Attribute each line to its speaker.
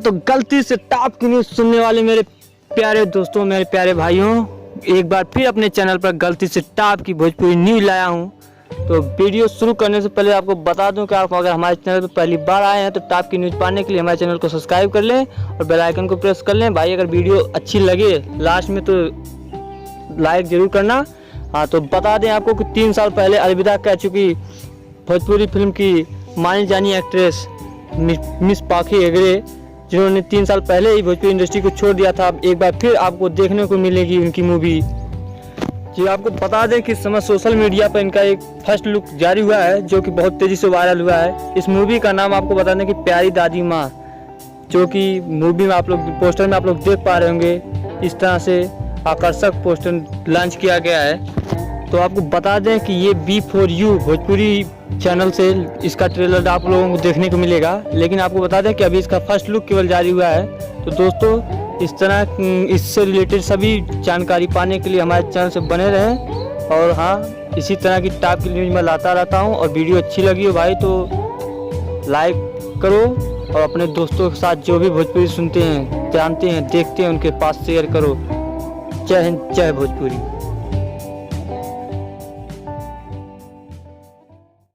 Speaker 1: तो गलती से टॉप की न्यूज़ सुनने वाले मेरे प्यारे दोस्तों, मेरे प्यारे भाइयों, एक बार फिर अपने चैनल पर गलती से टॉप की भोजपुरी न्यूज़ लाया हूं। तो वीडियो शुरू करने से पहले आपको बता दूं कि आप अगर हमारे चैनल पर पहली बार आए हैं तो टॉप की न्यूज़ पाने के लिए हमारे चैनल को सब्सक्राइब कर लें और बेल आइकन को प्रेस कर लें। भाई अगर वीडियो अच्छी लगे लास्ट में तो लाइक ज़रूर करना। हाँ, तो बता दें आपको कि 3 साल पहले अलविदा कह चुकी भोजपुरी फिल्म की मानी जानी एक्ट्रेस मिस पाखी हेगड़े, जिन्होंने 3 साल पहले ही भोजपुरी इंडस्ट्री को छोड़ दिया था, अब एक बार फिर आपको देखने को मिलेगी उनकी मूवी। जी आपको बता दें कि इस समय सोशल मीडिया पर इनका एक फर्स्ट लुक जारी हुआ है जो कि बहुत तेज़ी से वायरल हुआ है। इस मूवी का नाम आपको बता दें कि प्यारी दादी माँ, जो कि मूवी में आप लोग पोस्टर में आप लोग देख पा रहे होंगे। इस तरह से आकर्षक पोस्टर लॉन्च किया गया है। तो आपको बता दें कि ये B4U भोजपुरी चैनल से इसका ट्रेलर आप लोगों को देखने को मिलेगा, लेकिन आपको बता दें कि अभी इसका फर्स्ट लुक केवल जारी हुआ है। तो दोस्तों इस तरह इससे रिलेटेड सभी जानकारी पाने के लिए हमारे चैनल से बने रहें। और हाँ, इसी तरह की टॉप की न्यूज़ मैं लाता रहता हूँ। और वीडियो अच्छी लगी हो भाई तो लाइक करो और अपने दोस्तों के साथ जो भी भोजपुरी सुनते हैं, जानते हैं, देखते हैं, उनके पास शेयर करो। जय हिंद, जय भोजपुरी।